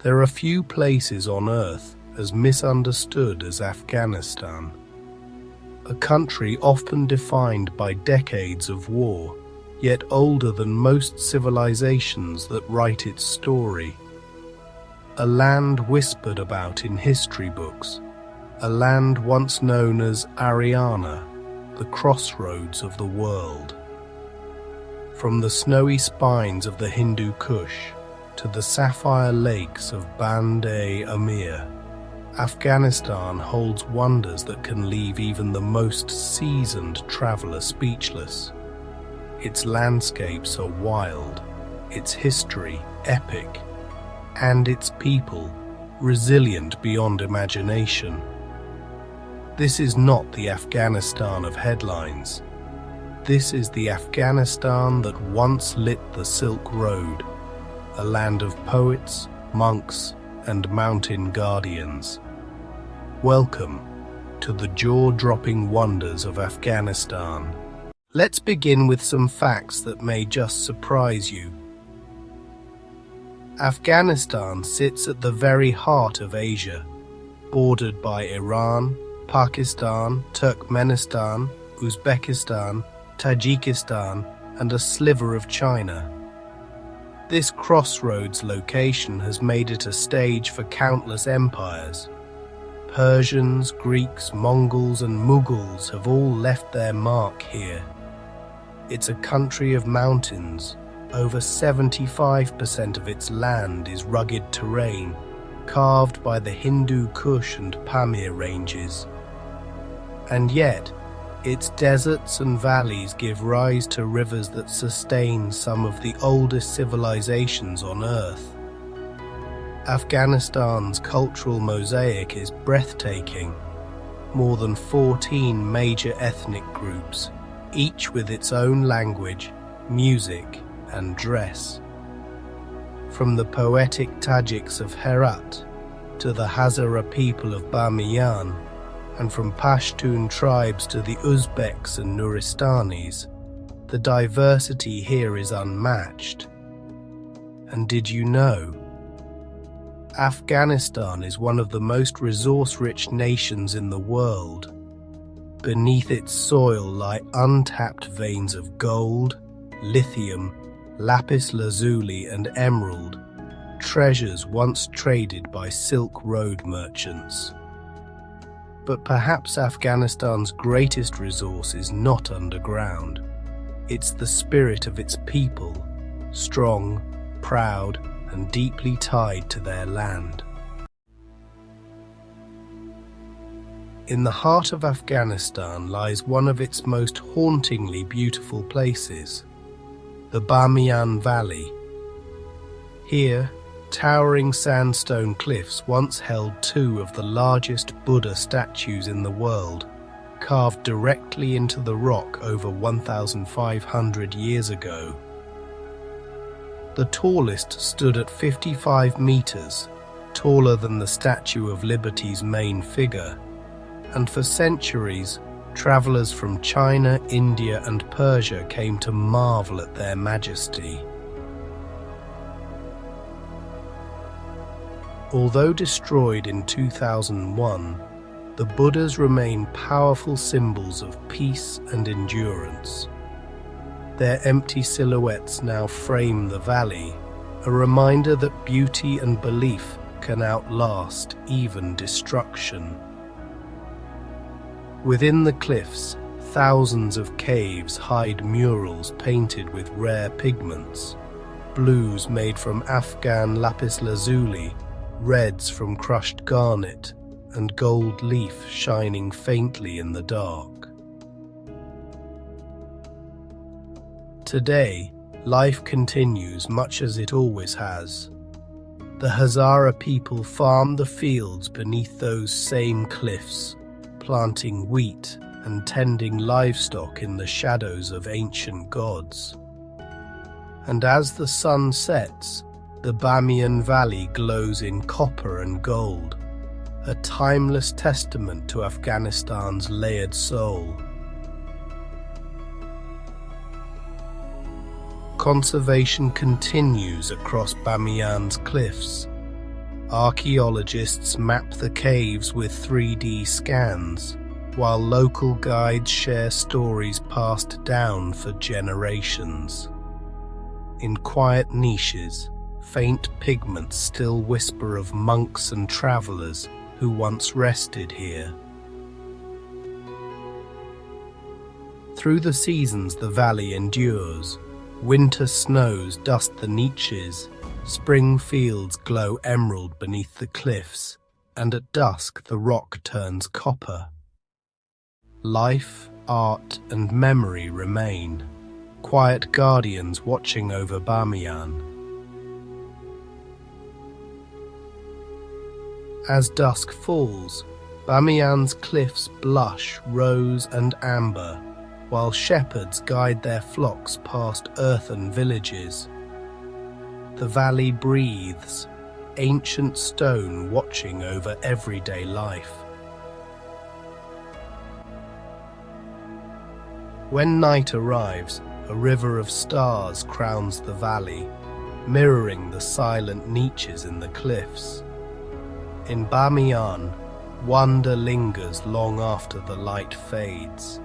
There are few places on earth as misunderstood as Afghanistan, a country often defined by decades of war, yet older than most civilizations that write its story. A land whispered about in history books, a land once known as Ariana, the crossroads of the world. From the snowy spines of the Hindu Kush to the sapphire lakes of Band-e Amir, Afghanistan holds wonders that can leave even the most seasoned traveler speechless. Its landscapes are wild, its history epic, and its people resilient beyond imagination. This is not the Afghanistan of headlines. This is the Afghanistan that once lit the Silk Road, a land of poets, monks, and mountain guardians. Welcome to the jaw-dropping wonders of Afghanistan. Let's begin with some facts that may just surprise you. Afghanistan sits at the very heart of Asia, bordered by Iran, Pakistan, Turkmenistan, Uzbekistan, Tajikistan, and a sliver of China. This crossroads location has made it a stage for countless empires. Persians, Greeks, Mongols, and Mughals have all left their mark here. It's a country of mountains. Over 75% of its land is rugged terrain, carved by the Hindu Kush and Pamir ranges. And yet, its deserts and valleys give rise to rivers that sustain some of the oldest civilizations on Earth. Afghanistan's cultural mosaic is breathtaking. More than 14 major ethnic groups, each with its own language, music, and dress. From the poetic Tajiks of Herat to the Hazara people of Bamiyan, and from Pashtun tribes to the Uzbeks and Nuristanis, the diversity here is unmatched. And did you know? Afghanistan is one of the most resource-rich nations in the world. Beneath its soil lie untapped veins of gold, lithium, lapis lazuli, and emerald, treasures once traded by Silk Road merchants. But perhaps Afghanistan's greatest resource is not underground. It's the spirit of its people, strong, proud, and deeply tied to their land. In the heart of Afghanistan lies one of its most hauntingly beautiful places, the Bamiyan Valley. Here, towering sandstone cliffs once held two of the largest Buddha statues in the world, carved directly into the rock over 1,500 years ago. The tallest stood at 55 meters, taller than the Statue of Liberty's main figure, and for centuries, travelers from China, India, and Persia came to marvel at their majesty. Although destroyed in 2001, the Buddhas remain powerful symbols of peace and endurance. Their empty silhouettes now frame the valley, a reminder that beauty and belief can outlast even destruction. Within the cliffs, thousands of caves hide murals painted with rare pigments, blues made from Afghan lapis lazuli, reds from crushed garnet, and gold leaf shining faintly in the dark. Today, life continues much as it always has. The Hazara people farm the fields beneath those same cliffs, planting wheat and tending livestock in the shadows of ancient gods. And as the sun sets, the Bamiyan Valley glows in copper and gold, a timeless testament to Afghanistan's layered soul. Conservation continues across Bamiyan's cliffs. Archaeologists map the caves with 3D scans, while local guides share stories passed down for generations. In quiet niches, faint pigments still whisper of monks and travelers who once rested here. Through the seasons the valley endures. Winter snows dust the niches, spring fields glow emerald beneath the cliffs, and at dusk the rock turns copper. Life, art, and memory remain, quiet guardians watching over Bamiyan. As dusk falls, Bamiyan's cliffs blush rose and amber, while shepherds guide their flocks past earthen villages. The valley breathes, ancient stone watching over everyday life. When night arrives, a river of stars crowns the valley, mirroring the silent niches in the cliffs. In Bamiyan, wonder lingers long after the light fades.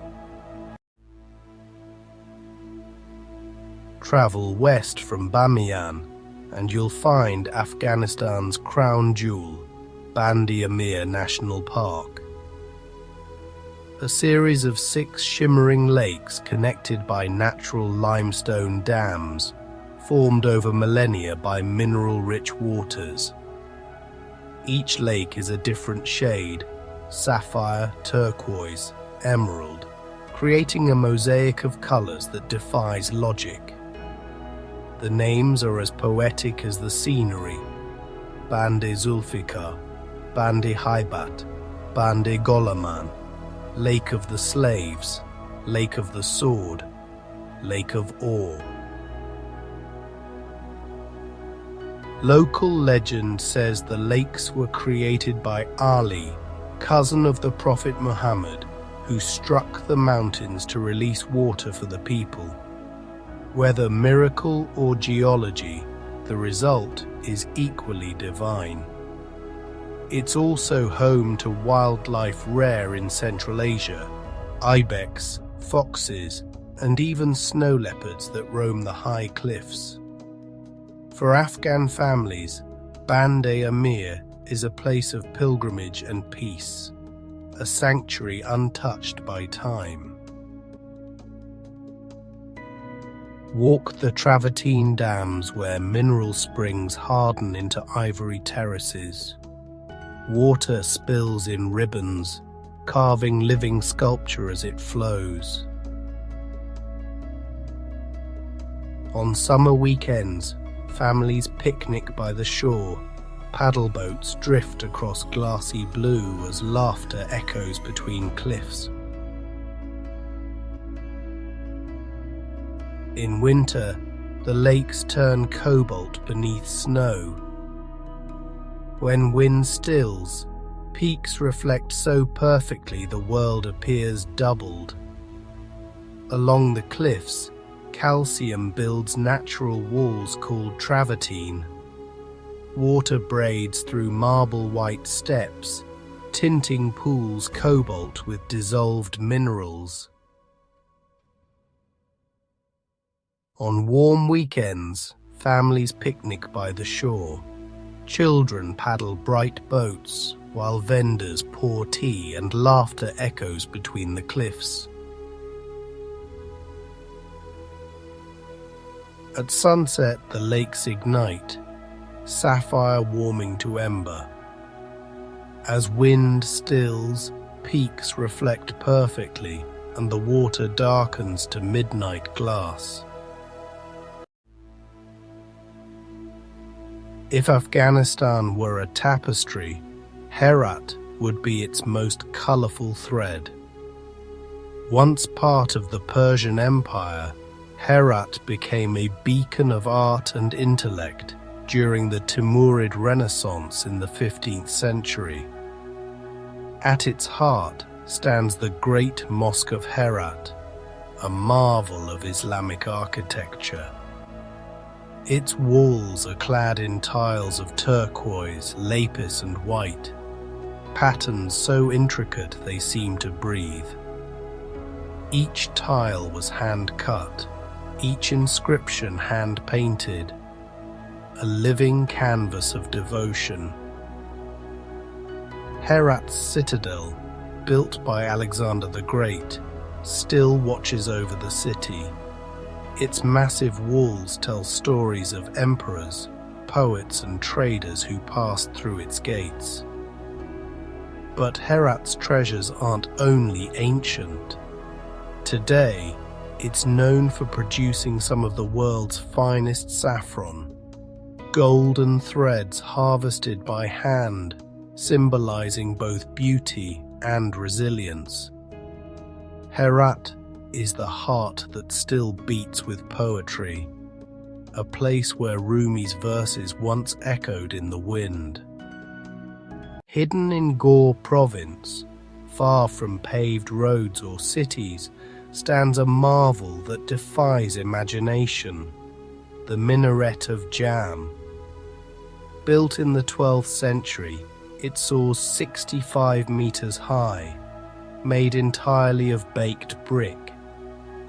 Travel west from Bamiyan, and you'll find Afghanistan's crown jewel, Band-e Amir National Park. A series of 6 shimmering lakes connected by natural limestone dams, formed over millennia by mineral-rich waters. Each lake is a different shade: sapphire, turquoise, emerald, creating a mosaic of colors that defies logic. The names are as poetic as the scenery: Band-e Zulfikar, Band-e Haibat, Band-e Golaman, Lake of the Slaves, Lake of the Sword, Lake of Awe. Local legend says the lakes were created by Ali, cousin of the Prophet Muhammad, who struck the mountains to release water for the people. Whether miracle or geology, the result is equally divine. It's also home to wildlife rare in Central Asia: ibex, foxes, and even snow leopards that roam the high cliffs. For Afghan families, Band-e Amir is a place of pilgrimage and peace, a sanctuary untouched by time. Walk the travertine dams where mineral springs harden into ivory terraces. Water spills in ribbons, carving living sculpture as it flows. On summer weekends, families picnic by the shore. Paddle boats drift across glassy blue as laughter echoes between cliffs. In winter, the lakes turn cobalt beneath snow. When wind stills, peaks reflect so perfectly the world appears doubled. Along the cliffs, calcium builds natural walls called travertine. Water braids through marble-white steps, tinting pools cobalt with dissolved minerals. On warm weekends, families picnic by the shore. Children paddle bright boats, while vendors pour tea and laughter echoes between the cliffs. At sunset, the lakes ignite, sapphire warming to ember. As wind stills, peaks reflect perfectly, and the water darkens to midnight glass. If Afghanistan were a tapestry, Herat would be its most colorful thread. Once part of the Persian Empire, Herat became a beacon of art and intellect during the Timurid Renaissance in the 15th century. At its heart stands the Great Mosque of Herat, a marvel of Islamic architecture. Its walls are clad in tiles of turquoise, lapis and white, patterns so intricate they seem to breathe. Each tile was hand-cut, each inscription hand-painted, a living canvas of devotion. Herat's citadel, built by Alexander the Great, still watches over the city. Its massive walls tell stories of emperors, poets and traders who passed through its gates. But Herat's treasures aren't only ancient. Today, it's known for producing some of the world's finest saffron, golden threads harvested by hand, symbolizing both beauty and resilience. Herat is the heart that still beats with poetry, a place where Rumi's verses once echoed in the wind. Hidden in Ghor province, far from paved roads or cities, stands a marvel that defies imagination, the Minaret of Jam. Built in the 12th century, it soars 65 meters high, made entirely of baked brick,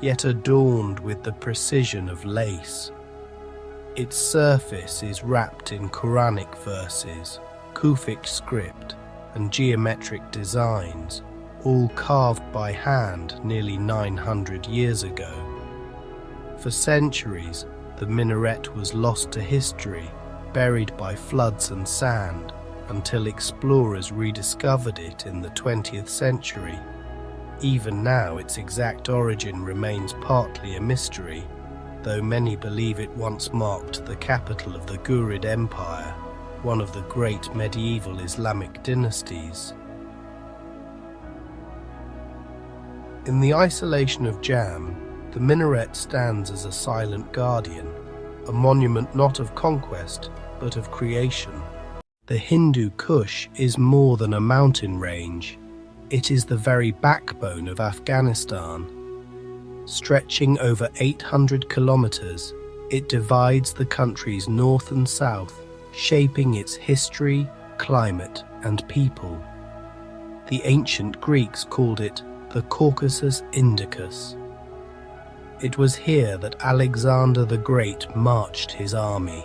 yet adorned with the precision of lace. Its surface is wrapped in Quranic verses, Kufic script, and geometric designs, all carved by hand nearly 900 years ago. For centuries, the minaret was lost to history, buried by floods and sand, until explorers rediscovered it in the 20th century. Even now, its exact origin remains partly a mystery, though many believe it once marked the capital of the Ghurid Empire, one of the great medieval Islamic dynasties. In the isolation of Jam, the minaret stands as a silent guardian, a monument not of conquest, but of creation. The Hindu Kush is more than a mountain range. It is the very backbone of Afghanistan. Stretching over 800 kilometers, it divides the country's north and south, shaping its history, climate, and people. The ancient Greeks called it the Caucasus Indicus. It was here that Alexander the Great marched his army,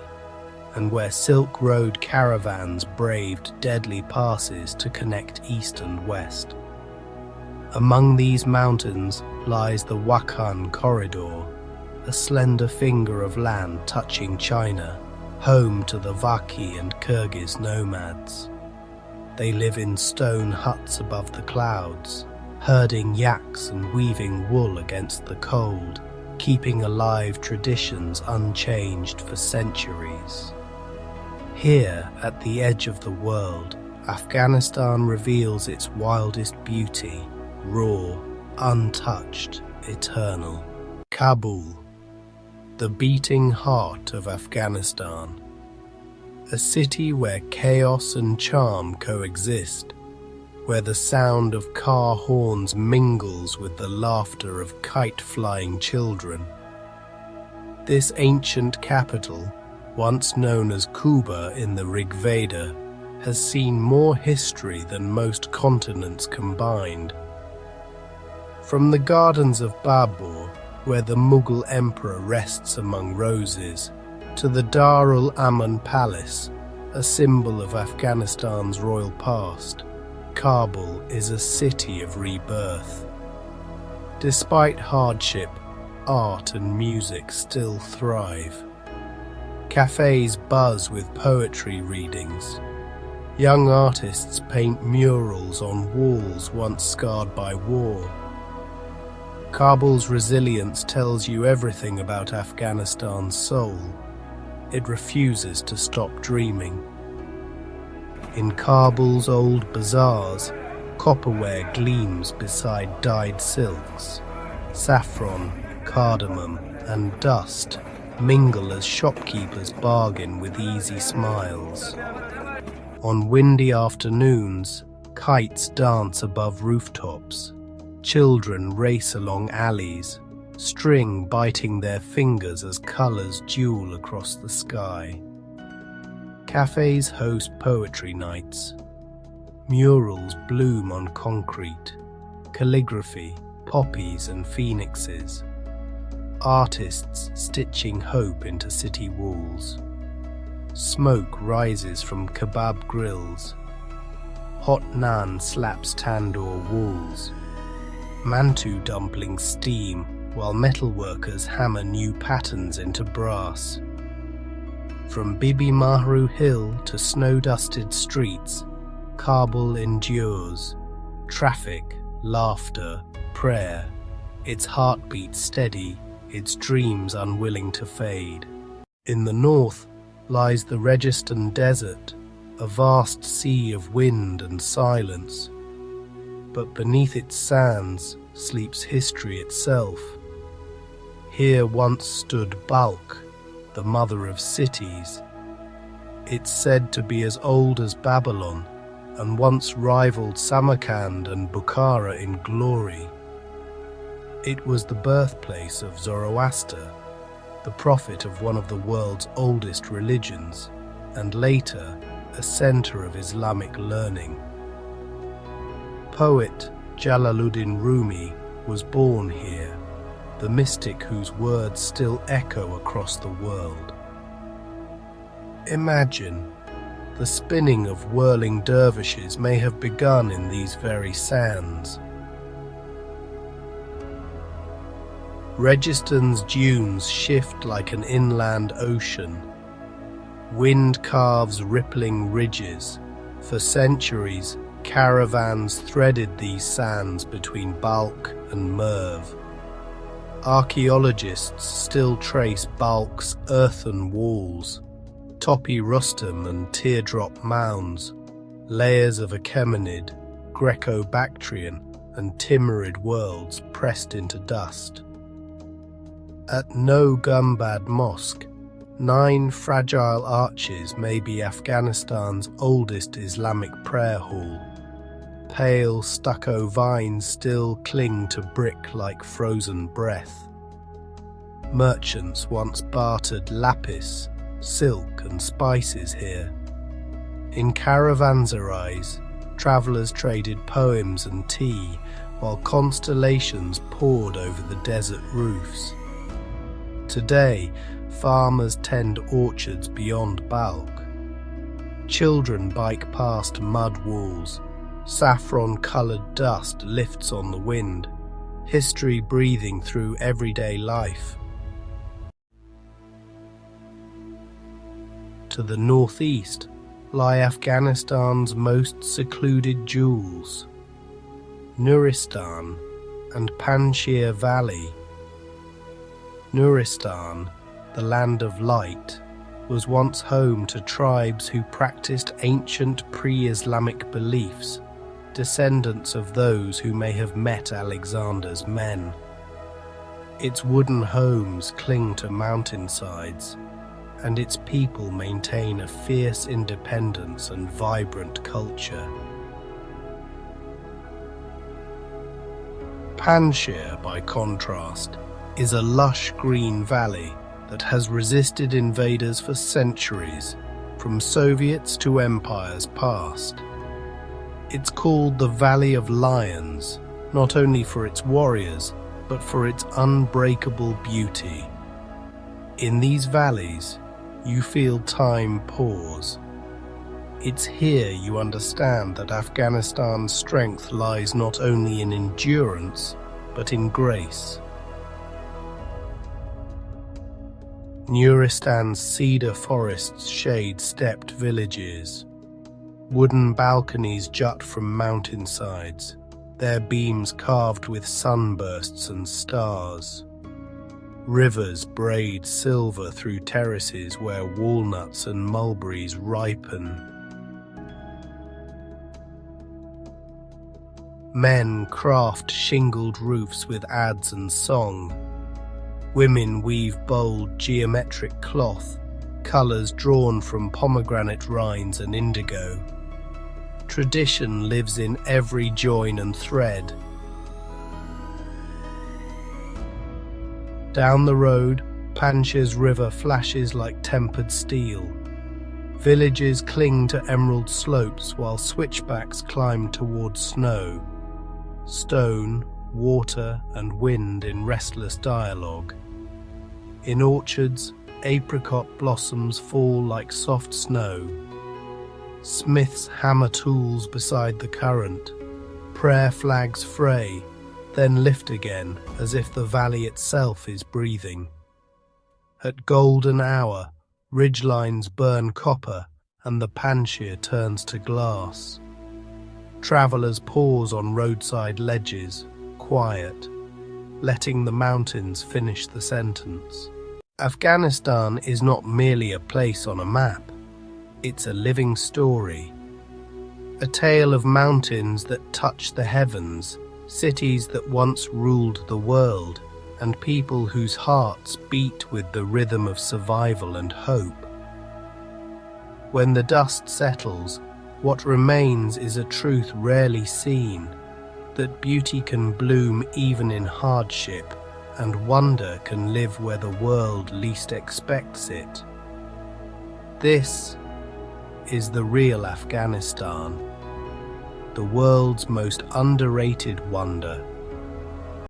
and where Silk Road caravans braved deadly passes to connect east and west. Among these mountains lies the Wakhan Corridor, a slender finger of land touching China, home to the Vakhi and Kyrgyz nomads. They live in stone huts above the clouds, herding yaks and weaving wool against the cold, keeping alive traditions unchanged for centuries. Here, at the edge of the world, Afghanistan reveals its wildest beauty, raw, untouched, eternal. Kabul, the beating heart of Afghanistan. A city where chaos and charm coexist, where the sound of car horns mingles with the laughter of kite-flying children. This ancient capital, once known as Kuba in the Rig Veda, has seen more history than most continents combined. From the gardens of Babur, where the Mughal emperor rests among roses, to the Darul Aman Palace, a symbol of Afghanistan's royal past, Kabul is a city of rebirth. Despite hardship, art and music still thrive. Cafes buzz with poetry readings. Young artists paint murals on walls once scarred by war. Kabul's resilience tells you everything about Afghanistan's soul. It refuses to stop dreaming. In Kabul's old bazaars, copperware gleams beside dyed silks. Saffron, cardamom, and dust mingle as shopkeepers bargain with easy smiles. On windy afternoons, kites dance above rooftops. Children race along alleys. string biting their fingers as colors duel across the sky. Cafes host poetry nights. Murals bloom on concrete. Calligraphy, poppies and phoenixes. Artists stitching hope into city walls. Smoke rises from kebab grills. Hot naan slaps tandoor walls. Mantu dumplings steam while metalworkers hammer new patterns into brass. From Bibi Mahru Hill to snow-dusted streets, Kabul endures. Traffic, laughter, prayer, its heartbeat steady, its dreams unwilling to fade. In the north lies the Registan desert, a vast sea of wind and silence. But beneath its sands sleeps history itself. Here once stood Balkh, the mother of cities. It's said to be as old as Babylon, and once rivaled Samarkand and Bukhara in glory. It was the birthplace of Zoroaster, the prophet of one of the world's oldest religions, and later a center of Islamic learning. Poet Jalaluddin Rumi was born here, the mystic whose words still echo across the world. Imagine, the spinning of whirling dervishes may have begun in these very sands. Registan's dunes shift like an inland ocean. Wind carves rippling ridges. For centuries, caravans threaded these sands between Balkh and Merv. Archaeologists still trace Balkh's earthen walls, toppy Rustam and teardrop mounds, layers of Achaemenid, Greco-Bactrian and Timurid worlds pressed into dust. At No Gumbad Mosque, 9 fragile arches may be Afghanistan's oldest Islamic prayer hall. Pale stucco vines still cling to brick like frozen breath. Merchants once bartered lapis, silk and spices here. In caravanserais, travellers traded poems and tea, while constellations poured over the desert roofs. Today, farmers tend orchards beyond Balkh. Children bike past mud walls. Saffron-coloured dust lifts on the wind, history breathing through everyday life. To the northeast lie Afghanistan's most secluded jewels, Nuristan and Panjshir Valley. Nuristan, the land of light, was once home to tribes who practiced ancient pre-Islamic beliefs, descendants of those who may have met Alexander's men. Its wooden homes cling to mountainsides, and its people maintain a fierce independence and vibrant culture. Panjshir, by contrast, is a lush green valley that has resisted invaders for centuries, from Soviets to empires past. It's called the Valley of Lions, not only for its warriors, but for its unbreakable beauty. In these valleys, you feel time pause. It's here you understand that Afghanistan's strength lies not only in endurance, but in grace. Nuristan's cedar forests shade stepped villages. Wooden balconies jut from mountainsides, their beams carved with sunbursts and stars. Rivers braid silver through terraces where walnuts and mulberries ripen. Men craft shingled roofs with adze and song. Women weave bold geometric cloth, colors drawn from pomegranate rinds and indigo. Tradition lives in every join and thread. Down the road, Panjshir's river flashes like tempered steel. Villages cling to emerald slopes while switchbacks climb towards snow. Stone, water, and wind in restless dialogue. In orchards, apricot blossoms fall like soft snow. Smiths hammer tools beside the current. Prayer flags fray, then lift again as if the valley itself is breathing. At golden hour, ridgelines burn copper and the Panjshir turns to glass. Travellers pause on roadside ledges, quiet, letting the mountains finish the sentence. Afghanistan is not merely a place on a map. It's a living story. A tale of mountains that touch the heavens, cities that once ruled the world, and people whose hearts beat with the rhythm of survival and hope. When the dust settles, what remains is a truth rarely seen, that beauty can bloom even in hardship, and wonder can live where the world least expects it. This is the real Afghanistan, the world's most underrated wonder.